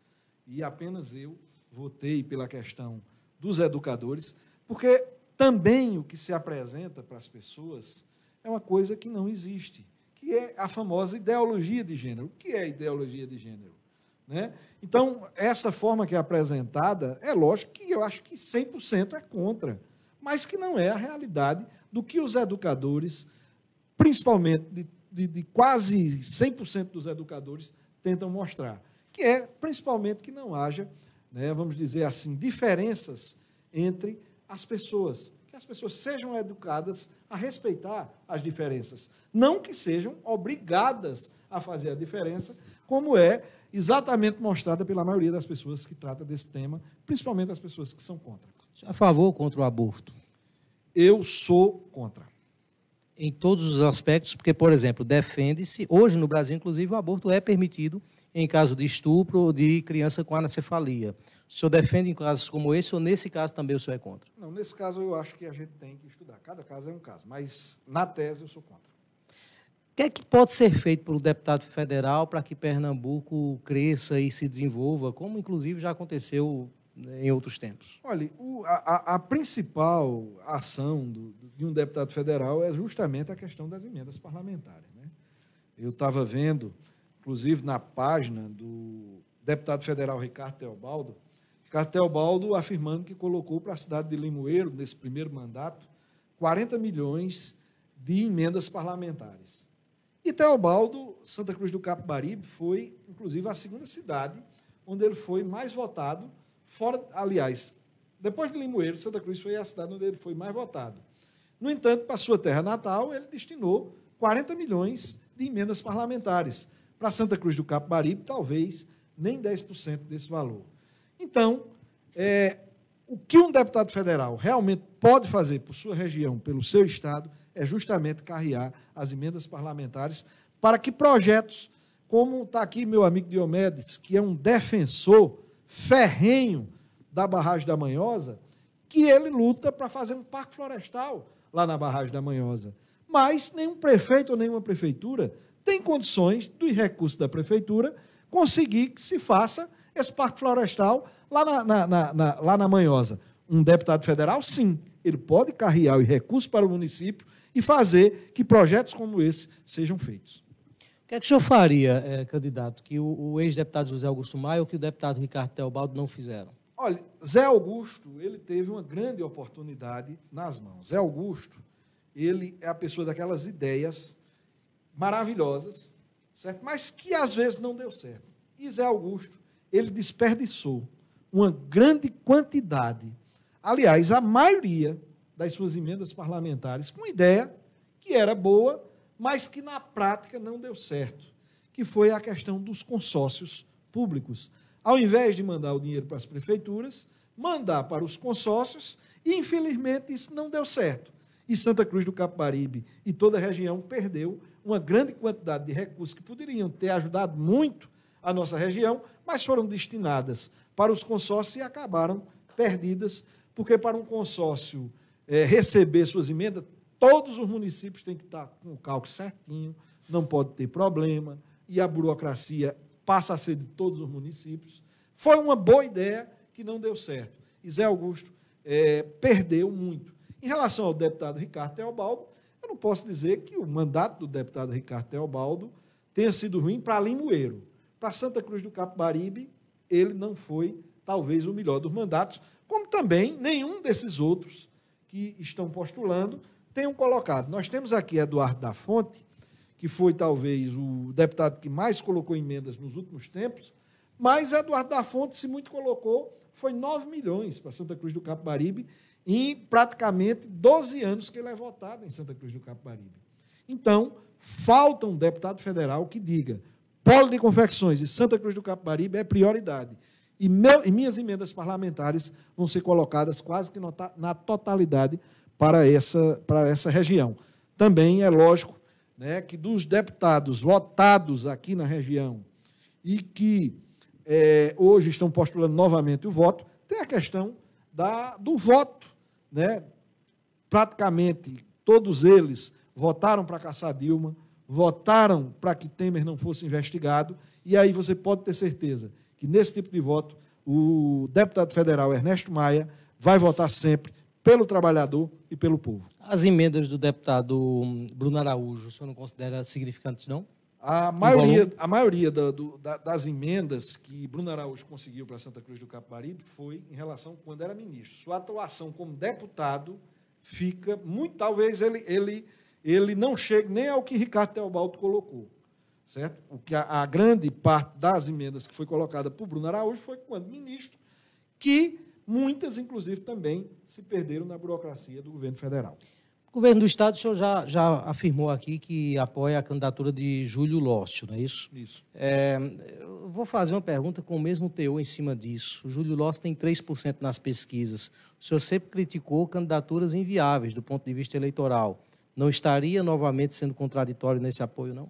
e apenas eu votei pela questão dos educadores, porque também o que se apresenta para as pessoas é uma coisa que não existe, que é a famosa ideologia de gênero. O que é ideologia de gênero? Né? Então, essa forma que é apresentada, é lógico que eu acho que 100% é contra, mas que não é a realidade do que os educadores, principalmente de quase 100% dos educadores, tentam mostrar, que é principalmente que não haja, né, vamos dizer assim, diferenças entre as pessoas, que as pessoas sejam educadas a respeitar as diferenças, não que sejam obrigadas a fazer a diferença, como é exatamente mostrada pela maioria das pessoas que trata desse tema, principalmente as pessoas que são contra. Você é a favor ou contra o aborto? Eu sou contra. Em todos os aspectos, porque, por exemplo, defende-se, hoje no Brasil, inclusive, o aborto é permitido em caso de estupro ou de criança com anencefalia. O senhor defende em casos como esse ou nesse caso também o senhor é contra? Não, nesse caso eu acho que a gente tem que estudar. Cada caso é um caso, mas na tese eu sou contra. O que é que pode ser feito pelo deputado federal para que Pernambuco cresça e se desenvolva, como inclusive já aconteceu em outros tempos? Olha, a principal ação de um deputado federal é justamente a questão das emendas parlamentares, né? Eu estava vendo, inclusive na página do deputado federal Ricardo Teobaldo afirmando que colocou para a cidade de Limoeiro, nesse primeiro mandato, 40 milhões de emendas parlamentares. E Teobaldo, Santa Cruz do Capibaribe, foi, inclusive, a segunda cidade onde ele foi mais votado, aliás, depois de Limoeiro, Santa Cruz foi a cidade onde ele foi mais votado. No entanto, para a sua terra natal, ele destinou 40 milhões de emendas parlamentares. Para Santa Cruz do Capibaribe, talvez nem 10% desse valor. Então, o que um deputado federal realmente pode fazer por sua região, pelo seu estado, é justamente carrear as emendas parlamentares para que projetos, como está aqui meu amigo Diomedes, que é um defensor ferrenho da barragem da Manhosa, que ele luta para fazer um parque florestal lá na barragem da Manhosa. Mas nenhum prefeito ou nenhuma prefeitura tem condições, dos recursos da prefeitura, conseguir que se faça esse parque florestal lá na Manhosa. Um deputado federal, sim, ele pode carrear os recursos para o município e fazer que projetos como esse sejam feitos. O que é que o senhor faria, candidato, que o ex-deputado José Augusto Maia ou que o deputado Ricardo Teobaldo não fizeram? Olha, Zé Augusto, ele teve uma grande oportunidade nas mãos. Zé Augusto, ele é a pessoa daquelas ideias maravilhosas, certo? Mas que às vezes não deu certo. E Zé Augusto, ele desperdiçou uma grande quantidade, aliás, a maioria das suas emendas parlamentares, com ideia que era boa, mas que na prática não deu certo, que foi a questão dos consórcios públicos. Ao invés de mandar o dinheiro para as prefeituras, mandar para os consórcios, e infelizmente isso não deu certo. E Santa Cruz do Capibaribe e toda a região perdeu uma grande quantidade de recursos que poderiam ter ajudado muito a nossa região, mas foram destinadas para os consórcios e acabaram perdidas, porque para um consórcio receber suas emendas, todos os municípios têm que estar com o cálculo certinho, não pode ter problema, e a burocracia passa a ser de todos os municípios. Foi uma boa ideia que não deu certo. E Zé Augusto perdeu muito. Em relação ao deputado Ricardo Teobaldo, eu não posso dizer que o mandato do deputado Ricardo Teobaldo tenha sido ruim para Limoeiro. Para Santa Cruz do Capibaribe, ele não foi, talvez, o melhor dos mandatos, como também nenhum desses outros que estão postulando tenham colocado. Nós temos aqui Eduardo da Fonte, que foi, talvez, o deputado que mais colocou emendas nos últimos tempos, mas Eduardo da Fonte, se muito colocou, foi 9 milhões para Santa Cruz do Capibaribe, em praticamente 12 anos que ele é votado em Santa Cruz do Capibaribe. Então, falta um deputado federal que diga: Polo de Confecções e Santa Cruz do Capibaribe é prioridade. E minhas emendas parlamentares vão ser colocadas quase que na totalidade para essa região. Também é lógico, né, que dos deputados votados aqui na região e que hoje estão postulando novamente o voto, tem a questão do voto, né? Praticamente todos eles votaram para caçar Dilma, votaram para que Temer não fosse investigado, e aí você pode ter certeza que, nesse tipo de voto, o deputado federal Ernesto Maia vai votar sempre pelo trabalhador e pelo povo. As emendas do deputado Bruno Araújo, o senhor não considera significantes, não? A maioria das emendas que Bruno Araújo conseguiu para Santa Cruz do Capibaribe foi em relação a quando era ministro. Sua atuação como deputado fica muito... Talvez ele não chegue nem ao que Ricardo Teobaldo colocou, certo? O que a grande parte das emendas que foi colocada por Bruno Araújo foi quando ministro, que Muitas, inclusive, também se perderam na burocracia do governo federal. O governo do Estado, o senhor já afirmou aqui que apoia a candidatura de Júlio Lócio, não é isso? Isso. Eu vou fazer uma pergunta com o mesmo teor em cima disso. O Júlio Lócio tem 3% nas pesquisas. O senhor sempre criticou candidaturas inviáveis do ponto de vista eleitoral. Não estaria novamente sendo contraditório nesse apoio, não?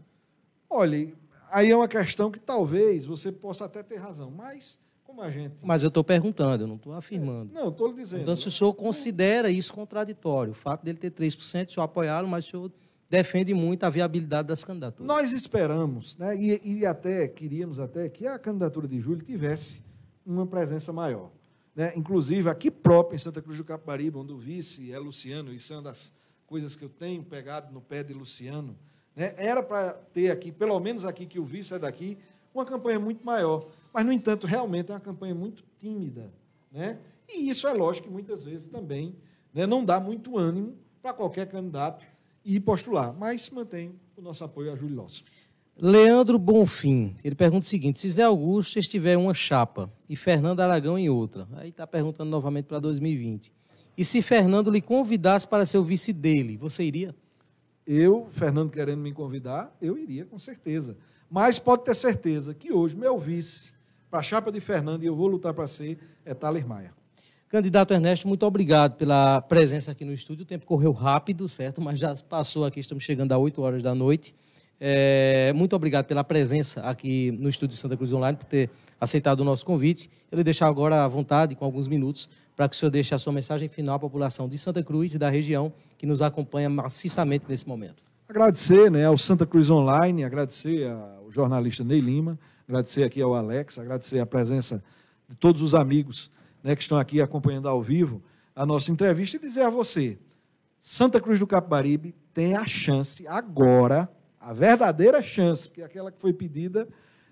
Olha, aí é uma questão que talvez você possa até ter razão, mas como a gente... Mas eu estou perguntando, eu não estou afirmando. Não, estou lhe dizendo. Então, se o senhor considera isso contraditório, o fato dele ter 3%, o senhor apoiá-lo, mas o senhor defende muito a viabilidade das candidaturas. Nós esperamos, né, e até queríamos até que a candidatura de Júlio tivesse uma presença maior. Né? Inclusive, aqui próprio, em Santa Cruz do Capibaribe, onde o vice é Luciano, isso é uma das coisas que eu tenho pegado no pé de Luciano, né? Era para ter aqui, pelo menos aqui que o vice é daqui, uma campanha muito maior. Mas, no entanto, realmente é uma campanha muito tímida. Né? E isso é lógico que muitas vezes também, né, não dá muito ânimo para qualquer candidato ir postular. Mas mantém o nosso apoio a Júlio Lócio. Leandro Bonfim, ele pergunta o seguinte: se Zé Augusto estiver em uma chapa e Fernando Aragão em outra, aí está perguntando novamente para 2020, e se Fernando lhe convidasse para ser o vice dele, você iria? Eu, Fernando querendo me convidar, eu iria, com certeza. Mas pode ter certeza que hoje meu vice, para a chapa de Fernando, e eu vou lutar para ser, é Thaler Maia. Candidato Ernesto, muito obrigado pela presença aqui no estúdio. O tempo correu rápido, certo? Mas já passou aqui, estamos chegando a 8 horas da noite. Muito obrigado pela presença aqui no estúdio Santa Cruz Online, por ter aceitado o nosso convite. Eu lhe deixo agora à vontade, com alguns minutos, para que o senhor deixe a sua mensagem final à população de Santa Cruz e da região que nos acompanha maciçamente nesse momento. Agradecer, né, ao Santa Cruz Online, agradecer ao jornalista Ney Lima, agradecer aqui ao Alex, agradecer a presença de todos os amigos, né, que estão aqui acompanhando ao vivo a nossa entrevista e dizer a você, Santa Cruz do Capibaribe tem a chance agora, a verdadeira chance, porque aquela que foi pedida,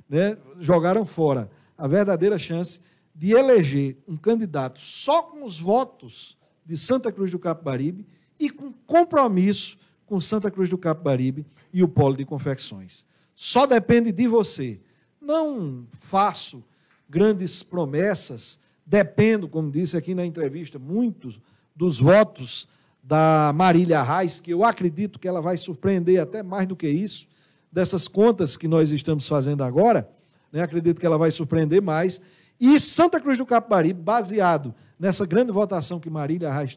né, jogaram fora, a verdadeira chance de eleger um candidato só com os votos de Santa Cruz do Capibaribe e com compromisso com Santa Cruz do Capibaribe e o Polo de Confecções. Só depende de você. Não faço grandes promessas, dependo, como disse aqui na entrevista, muito dos votos da Marília Reis, que eu acredito que ela vai surpreender até mais do que isso, dessas contas que nós estamos fazendo agora, né, acredito que ela vai surpreender mais. E Santa Cruz do Capibaribe, baseado nessa grande votação que Marília Reis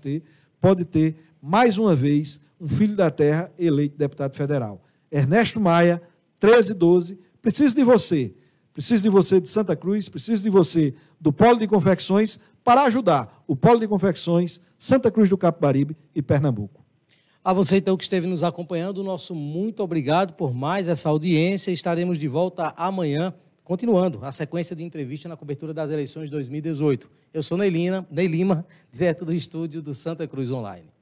pode ter, mais uma vez, um filho da terra eleito deputado federal. Ernesto Maia, 1312, preciso de você de Santa Cruz, preciso de você do Polo de Confecções para ajudar o Polo de Confecções, Santa Cruz do Capibaribe e Pernambuco. A você, então, que esteve nos acompanhando, nosso muito obrigado por mais essa audiência. Estaremos de volta amanhã, continuando a sequência de entrevista na cobertura das eleições de 2018. Eu sou Ney Lima, direto do estúdio do Santa Cruz Online.